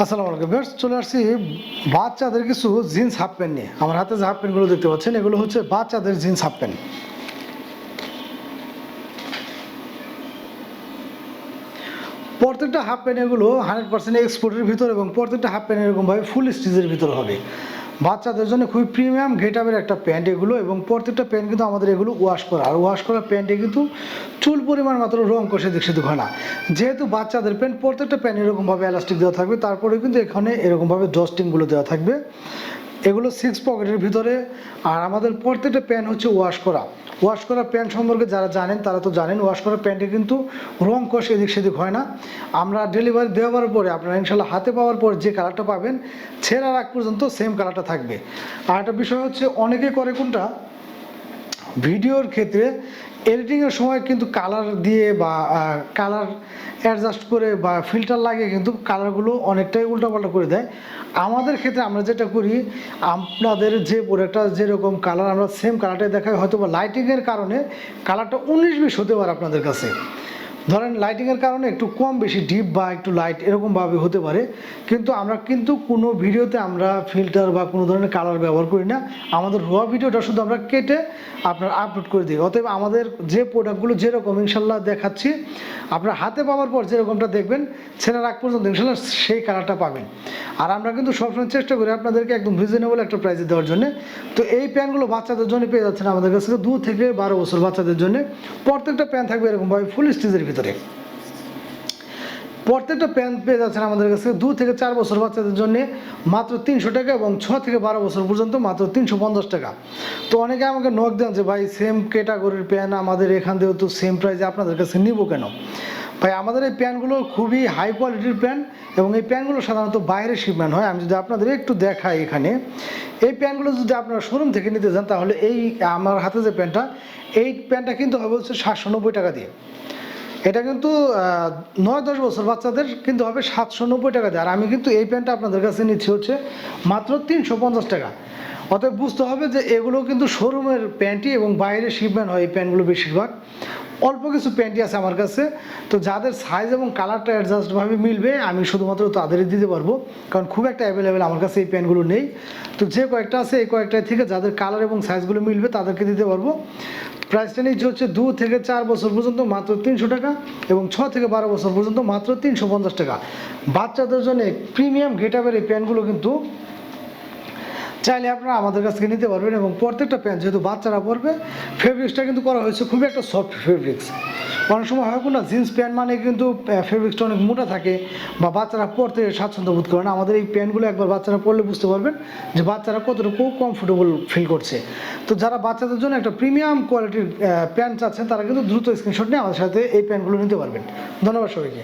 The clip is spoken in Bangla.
আসসালামু আলাইকুম ভিউয়ার্স, চলে আসছি বাচ্চাদের কিছু জিন্স হাফ প্যান্ট নিয়ে। আমার হাতে যে হাফ প্যান্টগুলো দেখতে পাচ্ছেন, এগুলো হচ্ছে বাচ্চাদের জিন্স হাফ প্যান্ট। প্রত্যেকটা হাফ প্যান্ট এগুলো 100% এক্সপোর্টের ভিতর এবং প্রত্যেকটা হাফ প্যান্ট এরকমভাবে ফুল স্টিচের ভিতর হবে। বাচ্চাদের জন্য খুবই প্রিমিয়াম গেটআপের একটা প্যান্ট এগুলো, এবং প্রত্যেকটা প্যান্ট কিন্তু আমাদের এগুলো ওয়াশ করা, আর ওয়াশ করা প্যান্টে কিন্তু চুল পরিমাণ মাত্র রং কষে দিক সেদিক হয় না। যেহেতু বাচ্চাদের প্যান্ট, প্রত্যেকটা প্যান্ট এরকমভাবে এলাস্টিক দেওয়া থাকবে, তারপরে কিন্তু এখানে এরকমভাবে ডস্টিংগুলো দেওয়া থাকবে। এগুলো 6 পকেটের ভিতরে। আর আমাদের প্রত্যেকটা প্যান্ট হচ্ছে ওয়াশ করা। ওয়াশ করা প্যান্ট সম্পর্কে যারা জানেন তারা তো জানেন, ওয়াশ করা প্যান্টে কিন্তু রং কষ এদিক সেদিক হয় না। আমরা ডেলিভারি দেওয়ার পরে আপনারা ইনশাল্লাহ হাতে পাওয়ার পর যে কালারটা পাবেন, ছেঁড়ার আগ পর্যন্ত সেম কালারটা থাকবে। আর একটা বিষয় হচ্ছে, অনেকে করে কোনটা, ভিডিওর ক্ষেত্রে এডিটিংয়ের সময় কিন্তু কালার দিয়ে বা কালার অ্যাডজাস্ট করে বা ফিল্টার লাগিয়ে কিন্তু কালারগুলো অনেকটাই উল্টাপাল্টা করে দেয়। আমাদের ক্ষেত্রে আমরা যেটা করি, আপনাদের যে প্রোডাক্টটা যেরকম কালার আমরা সেম কালারটাই দেখাই, হয়তো বা লাইটিংয়ের কারণে কালারটা 19-20 হতে পারে আপনাদের কাছে। ধরেন লাইটিংয়ের কারণে একটু কম বেশি ডিপ বা একটু লাইট এরকমভাবে হতে পারে, কিন্তু আমরা কিন্তু কোনো ভিডিওতে আমরা ফিল্টার বা কোনো ধরনের কালার ব্যবহার করি না। আমাদের র ভিডিওটা শুধু আমরা কেটে আপনার আপলোড করে দিই। অতএব আমাদের যে প্রোডাক্টগুলো যেরকম ইনশাল্লাহ দেখাচ্ছি, আপনার হাতে পাওয়ার পর যেরকমটা দেখবেন, ছেড়ার আগ পর্যন্ত ইনশাল্লাহ সেই কালারটা পাবেন। আর আমরা কিন্তু সবসময় চেষ্টা করি আপনাদেরকে একদম রিজনেবল একটা প্রাইসে দেওয়ার জন্য। তো এই প্যান্টগুলো বাচ্চাদের জন্য পেয়ে যাচ্ছেন আমাদের কাছে 2 থেকে 12 বছর বাচ্চাদের জন্য। প্রত্যেকটা প্যান্ট থাকবে এরকমভাবে ফুল স্টিচের ভিতরে। প্রত্যেকটা প্যান্ট পেয়ে যাচ্ছেন আমাদের কাছে 2 থেকে 4 বছর বাচ্চাদের জন্য মাত্র 300 টাকা, এবং 6 থেকে 12 বছর পর্যন্ত মাত্র 350 টাকা। তো অনেকে আমাকে নক দেন যে ভাই, সেম ক্যাটাগরির প্যান্ট আমাদের এখান থেকেও তো সেম প্রাইসে আপনাদের কাছে নিব কেন? ভাই, আমাদের এই প্যান্টগুলো খুবই হাই কোয়ালিটির প্যান্ট, এবং এই প্যান্টগুলো সাধারণত বাইরে শিপমেন্ট হয়। আমি যদি আপনাদের একটু দেখাই, এখানে এই প্যান্টগুলো যদি আপনারা শোরুম থেকে নিতে যান, তাহলে এই আমার হাতে যে প্যান্টটা, এই প্যান্টটা কিন্তু হবে হচ্ছে 790 টাকা দিয়ে। এটা কিন্তু 9-10 বছর বাচ্চাদের কিন্তু হবে 790 টাকা দিয়ে। আর আমি কিন্তু এই প্যান্টটা আপনাদের কাছে নিচ্ছি হচ্ছে মাত্র 350 টাকা। অতএব বুঝতে হবে যে এগুলো কিন্তু শোরুমের প্যান্টই, এবং বাইরে শিপমেন্ট হয় এই প্যান্টগুলো বেশিরভাগ। অল্প কিছু প্যান্টই আছে আমার কাছে, তো যাদের সাইজ এবং কালারটা অ্যাডজাস্টভাবে মিলবে আমি শুধুমাত্র তাদেরই দিতে পারবো, কারণ খুব একটা অ্যাভেলেবেল আমার কাছে এই প্যান্টগুলো নেই। তো যে কয়েকটা আছে, এই কয়েকটায় থেকে যাদের কালার এবং সাইজগুলো মিলবে তাদেরকে দিতে পারবো। প্রাইসটা নিচ্ছে হচ্ছে 2 থেকে 4 বছর পর্যন্ত মাত্র 300 টাকা, এবং 6 থেকে 12 বছর পর্যন্ত মাত্র 350 টাকা। বাচ্চাদের জন্য প্রিমিয়াম গেটআপের এই প্যান্টগুলো কিন্তু চাইলে আপনারা আমাদের কাছ থেকে নিতে পারবেন। এবং প্রত্যেকটা প্যান্ট যেহেতু বাচ্চারা পরবে, ফেব্রিক্সটা কিন্তু করা হয়েছে খুবই একটা সফট ফেব্রিক্স। অনেক সময় হয় না, জিন্স প্যান্ট মানে কিন্তু ফেব্রিক্সটা অনেক মোটা থাকে বা বাচ্চারা পরতে স্বাচ্ছন্দ্য বোধ করে না। আমাদের এই প্যান্টগুলো একবার বাচ্চারা পরলে বুঝতে পারবেন যে বাচ্চারা কতটুকু কমফোর্টেবল ফিল করছে। তো যারা বাচ্চাদের জন্য একটা প্রিমিয়াম কোয়ালিটির প্যান্ট চাচ্ছেন, তারা কিন্তু দ্রুত স্ক্রিনশট নিয়ে আমাদের সাথে এই প্যান্টগুলো নিতে পারবেন। ধন্যবাদ সবাইকে।